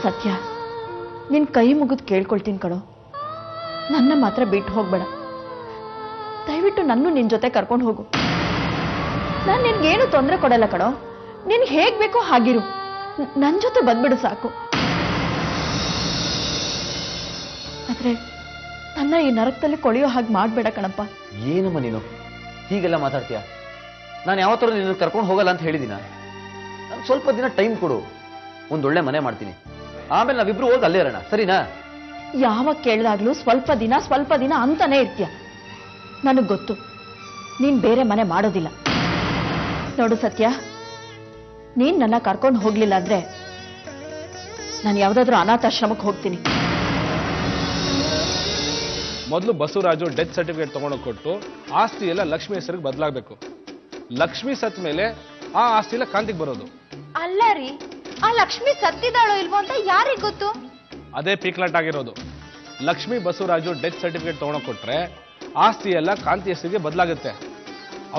ಸತ್ಯ, ನಿನ್ ಕೈ ಮುಗಿದು ಕೇಳ್ಕೊಳ್ತೀನಿ ಕಣೋ, ನನ್ನ ಮಾತ್ರ ಬಿಟ್ಟು ಹೋಗ್ಬೇಡ. ದಯವಿಟ್ಟು ನನ್ನೂ ನಿನ್ ಜೊತೆ ಕರ್ಕೊಂಡು ಹೋಗು. ನಾನು ನಿನ್ಗೇನು ತೊಂದರೆ ಕೊಡಲ್ಲ ಕಣೋ. ನಿನ್ಗೆ ಹೇಗ್ ಬೇಕೋ ಹಾಗಿರು, ನನ್ ಜೊತೆ ಬಂದ್ಬಿಡು ಸಾಕು. ಆದ್ರೆ ನನ್ನ ಈ ನರಕದಲ್ಲಿ ಕೊಳೆಯೋ ಹಾಗೆ ಮಾಡ್ಬೇಡ ಕಣಪ್ಪ. ಏನಮ್ಮ ನೀನು ಹೀಗೆಲ್ಲ ಮಾತಾಡ್ತೀಯ? ನಾನು ಯಾವತ್ತೂ ನಿನ್ನ ಕರ್ಕೊಂಡು ಹೋಗಲ್ಲ ಅಂತ ಹೇಳಿದಿನ? ನಾನು ಸ್ವಲ್ಪ ದಿನ ಟೈಮ್ ಕೊಡು, ಒಂದೊಳ್ಳೆ ಮನೆ ಮಾಡ್ತೀನಿ, ಆಮೇಲೆ ನಾವಿಬ್ರು ಹೋಗಿ ಅಲ್ಲೇ ಇರೋಣ, ಸರಿನಾ? ಯಾವಾಗ ಕೇಳಿದಾಗ್ಲೂ ಸ್ವಲ್ಪ ದಿನ ಅಂತಾನೆ ಇರ್ತೀಯ. ನನಗ್ ಗೊತ್ತು ನೀನ್ ಬೇರೆ ಮನೆ ಮಾಡೋದಿಲ್ಲ. ನೋಡು ಸತ್ಯ, ನೀನ್ ನನ್ನ ಕರ್ಕೊಂಡು ಹೋಗ್ಲಿಲ್ಲ ಅಂದ್ರೆ ನಾನು ಯಾವ್ದಾದ್ರೂ ಅನಾಥಾಶ್ರಮಕ್ಕೆ ಹೋಗ್ತೀನಿ. ಮೊದಲು ಬಸವರಾಜು ಡೆತ್ ಸರ್ಟಿಫಿಕೇಟ್ ತಗೊಂಡೋಗಿ ಕೊಟ್ಟು ಆಸ್ತಿ ಎಲ್ಲ ಲಕ್ಷ್ಮಿ ಹೆಸರಿಗೆ ಬದಲಾಗಬೇಕು. ಲಕ್ಷ್ಮಿ ಸತ್ ಮೇಲೆ ಆ ಆಸ್ತಿ ಎಲ್ಲ ಕಾಂತಿಗೆ ಬರೋದು. ಅಲ್ಲ ರೀ, ಆ ಲಕ್ಷ್ಮಿ ಸತ್ತಿದಾಳೋ ಇಲ್ವೋ ಅಂತ ಯಾರಿಗ್ ಗೊತ್ತು? ಅದೇ ಪೀಕ್ಲಾಟ್ ಆಗಿರೋದು. ಲಕ್ಷ್ಮಿ ಬಸವರಾಜು ಡೆತ್ ಸರ್ಟಿಫಿಕೇಟ್ ತಗೊಂಡೋಗಿ ಕೊಟ್ರೆ ಆಸ್ತಿ ಎಲ್ಲ ಕಾಂತಿ ಹೆಸರಿಗೆ ಬದಲಾಗುತ್ತೆ.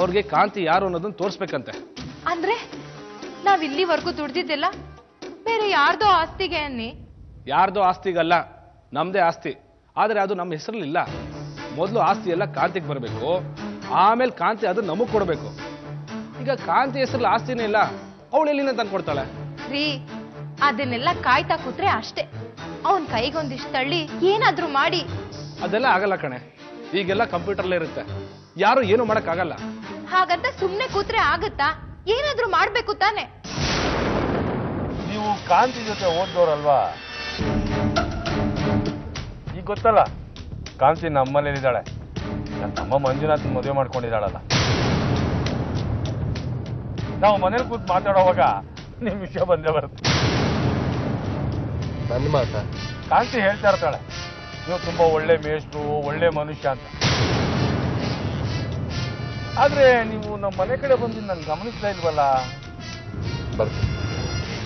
ಅವ್ರಿಗೆ ಕಾಂತಿ ಯಾರು ಅನ್ನೋದನ್ನ ತೋರಿಸ್ಬೇಕಂತೆ. ಅಂದ್ರೆ ನಾವ್ ಇಲ್ಲಿವರೆಗೂ ದುಡ್ದಿದ್ದೆಲ್ಲ ಬೇರೆ ಯಾರ್ದೋ ಆಸ್ತಿಗೆ ಅನ್ನಿ? ಯಾರ್ದೋ ಆಸ್ತಿಗಲ್ಲ, ನಮ್ದೇ ಆಸ್ತಿ. ಆದ್ರೆ ಅದು ನಮ್ಮ ಹೆಸರಲ್ಲಿಲ್ಲ. ಮೊದಲು ಆಸ್ತಿ ಎಲ್ಲ ಕಾಂತಿಗೆ ಬರಬೇಕು, ಆಮೇಲೆ ಕಾಂತಿ ಅದು ನಮಗ್ ಕೊಡಬೇಕು. ಈಗ ಕಾಂತಿ ಹೆಸರಲ್ಲಿ ಆಸ್ತಿನೇ ಇಲ್ಲ, ಅವಳು ಎಲ್ಲಿಂದ ತಂದು ಕೊಡ್ತಾಳೆ? ರೀ, ಅದನ್ನೆಲ್ಲ ಕಾಯ್ತಾ ಕೂತ್ರೆ ಅಷ್ಟೇ. ಅವನ್ ಕೈಗೊಂದಿಷ್ಟು ತಳ್ಳಿ ಏನಾದ್ರೂ ಮಾಡಿ. ಅದೆಲ್ಲ ಆಗಲ್ಲ ಕಣೆ, ಈಗೆಲ್ಲ ಕಂಪ್ಯೂಟರ್ಲೇ ಇರುತ್ತೆ, ಯಾರು ಏನು ಮಾಡಕ್ ಆಗಲ್ಲ. ಹಾಗಂತ ಸುಮ್ನೆ ಕೂತ್ರೆ ಆಗತ್ತಾ? ಏನಾದ್ರೂ ಮಾಡ್ಬೇಕು ತಾನೆ. ನೀವು ಕಾಂತಿ ಜೊತೆ ಓದ್ದೋರಲ್ವಾ? ಈಗ ಗೊತ್ತಲ್ಲ, ಕಾಂತಿ ನಮ್ಮನೇಲಿದ್ದಾಳೆ. ನನ್ನ ತಮ್ಮ ಮಂಜುನಾಥ್ ಮದುವೆ ಮಾಡ್ಕೊಂಡಿದ್ದಾಳಲ್ಲ. ನಾವು ಮನೇಲಿ ಕೂತ್ ಮಾತಾಡೋವಾಗ ನಿಮ್ ವಿಷಯ ಬಂದೇ ಬರುತ್ತೆ. ನನ್ನ ಮಾತ ಕಾಂತಿ ಹೇಳ್ತಾ ಇರ್ತಾಳೆ, ನೀವು ತುಂಬಾ ಒಳ್ಳೆ ಮೇಷ್ಟ್ರು, ಒಳ್ಳೆ ಮನುಷ್ಯ ಅಂತ. ಆದ್ರೆ ನೀವು ನಮ್ಮ ಮನೆ ಕಡೆ ಬಂದಿದ್ದು ನಾನು ಗಮನಿಸ್ತಾ ಇಲ್ವಲ್ಲ? ಬರ್ತೀನಿ.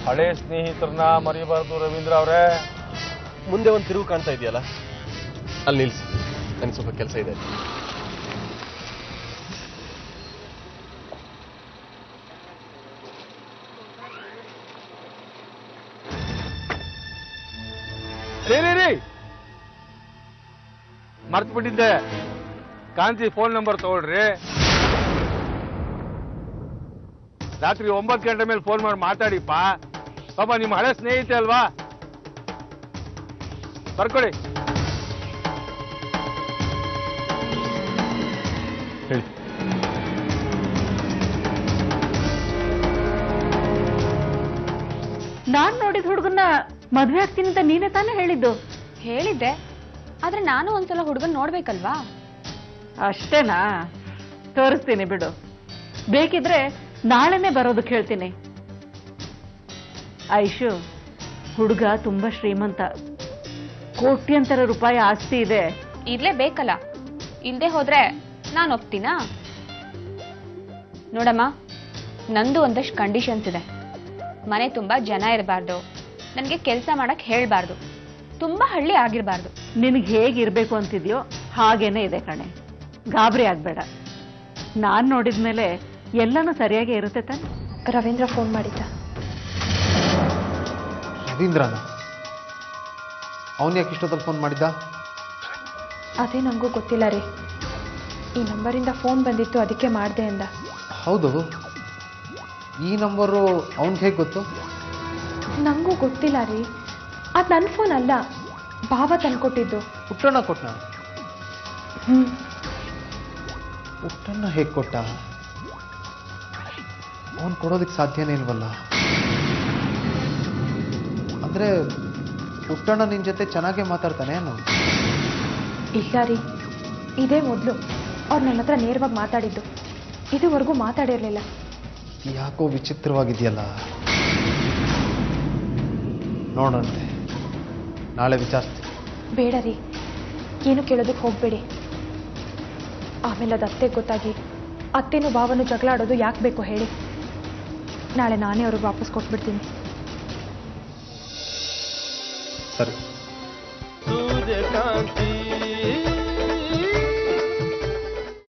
ಹಳೆ ಸ್ನೇಹಿತರನ್ನ ಮರಿಬಾರ್ದು ರವೀಂದ್ರ ಅವರೇ. ಮುಂದೆ ಒಂದು ತಿರುವು ಕಾಣ್ತಾ ಇದೆಯಲ್ಲ, ಅಲ್ಲಿ ನಿಲ್ಸಿ, ನನಗೆ ಸ್ವಲ್ಪ ಕೆಲಸ ಇದೆ. ಮರ್ತು ಬಿಟ್ಟಿದ್ದೆ, ಕಾಂತಿ ಫೋನ್ ನಂಬರ್ ತಗೊಳ್ರಿ. ರಾತ್ರಿ 9 ಗಂಟೆ ಮೇಲೆ ಫೋನ್ ಮಾಡಿ ಮಾತಾಡಿಪ್ಪ. ಪಾಪ ನಿಮ್ಮ ಹಳೆ ಸ್ನೇಹಿತೆ ಅಲ್ವಾ, ಬರ್ಕೊಳ್ಳಿ. ಹೇಳಿ. ನಾನ್ ನೋಡಿದ ಹುಡುಗನ್ನ ಮದ್ವೆ ಆಗ್ತೀನಿ ಅಂತ ನೀನೇ ತಾನೇ ಹೇಳಿದ್ದು? ಹೇಳಿದ್ದೆ, ಆದ್ರೆ ನಾನು ಒಂದ್ಸಲ ಹುಡುಗನ್ ನೋಡ್ಬೇಕಲ್ವಾ? ಅಷ್ಟೇನಾ? ತೋರಿಸ್ತೀನಿ ಬಿಡು. ಬೇಕಿದ್ರೆ ನಾಳೆನೆ ಬರೋದಕ್ಕೆ ಹೇಳ್ತೀನಿ. ಐಶು, ಹುಡುಗ ತುಂಬಾ ಶ್ರೀಮಂತ, ಕೋಟ್ಯಂತರ ರೂಪಾಯಿ ಆಸ್ತಿ ಇದೆ. ಇರ್ಲೇ ಬೇಕಲ್ಲ, ಇಲ್ದೆ ಹೋದ್ರೆ ನಾನು ಒಪ್ತೀನಾ? ನೋಡಮ್ಮ, ನಂದು ಒಂದಷ್ಟು ಕಂಡೀಷನ್ಸ್ ಇದೆ. ಮನೆ ತುಂಬಾ ಜನ ಇರಬಾರ್ದು, ನನಗೆ ಕೆಲಸ ಮಾಡಕ್ ಹೇಳ್ಬಾರ್ದು, ತುಂಬಾ ಹಳ್ಳಿ ಆಗಿರ್ಬಾರ್ದು. ನಿನಗೆ ಹೇಗಿರ್ಬೇಕು ಅಂತಿದ್ಯೋ ಹಾಗೇನೆ ಇದೆ ಕಣೆ, ಗಾಬರಿ ಆಗ್ಬೇಡ. ನಾನ್ ನೋಡಿದ್ಮೇಲೆ ಎಲ್ಲನೂ ಸರಿಯಾಗಿ ಇರುತ್ತೆ ತಾನೆ. ರವೀಂದ್ರ ಫೋನ್ ಮಾಡಿದ್ದ. ರವೀಂದ್ರನ? ಅವನು ಯಾಕೆ ಇಷ್ಟೊತ್ತಲ್ಲಿ ಫೋನ್ ಮಾಡಿದ್ದ? ಅದೇ ನನಗೂ ಗೊತ್ತಿಲ್ಲ ರೀ. ಈ ನಂಬರಿಂದ ಫೋನ್ ಬಂದಿತ್ತು, ಅದಕ್ಕೆ ಮಾಡಿದೆ ಅಂದ. ಹೌದು, ಈ ನಂಬರು ಅವನಿಗೆ ಹೇಗೆ ಗೊತ್ತು? ನನಗೂ ಗೊತ್ತಿಲ್ಲ ರೀ, ಅದು ನನ್ನ ಫೋನ್ ಅಲ್ಲ, ಭಾವ ತಂದ್ಕೊಟ್ಟಿದ್ದು. ಪುಟ್ಟಣ್ಣ ಕೊಟ್ಟ? ಪುಟ್ಟಣ್ಣ ಹೇಗೆ ಕೊಟ್ಟ? ಅವನು ಕೊಡೋದಕ್ಕೆ ಸಾಧ್ಯನೇ ಇಲ್ವಲ್ಲ. ಅಂದ್ರೆ ಪುಟ್ಟಣ್ಣ ನಿನ್ ಜೊತೆ ಚೆನ್ನಾಗೇ ಮಾತಾಡ್ತಾನೆ ಏನು? ಇಲ್ಲ ರೀ, ಇದೇ ಮೊದಲು ಅವ್ರು ನನ್ನ ಹತ್ರ ನೇರವಾಗಿ ಮಾತಾಡಿದ್ದು. ಇದುವರೆಗೂ ಮಾತಾಡಿರಲಿಲ್ಲ. ಯಾಕೋ ವಿಚಿತ್ರವಾಗಿದೆಯಲ್ಲ. ನೋಡಂತೆ, ನಾಳೆ ವಿಚಾರಿಸ್ತೀನಿ. ಬೇಡ ರೀ, ಏನು ಕೇಳೋದಕ್ಕೆ ಹೋಗಬೇಡಿ. ಆಮೇಲೆ ಅದು ಅತ್ತೆಗೆ ಗೊತ್ತಾಗಿ ಅತ್ತೆನೂ ಭಾವನೂ ಜಗಳ ಆಡೋದು ಯಾಕೆ ಬೇಕು ಹೇಳಿ? ನಾಳೆ ನಾನೇ ಅವ್ರಿಗೆ ವಾಪಸ್ ಕೊಟ್ಬಿಡ್ತೀನಿ. ಸರಿ.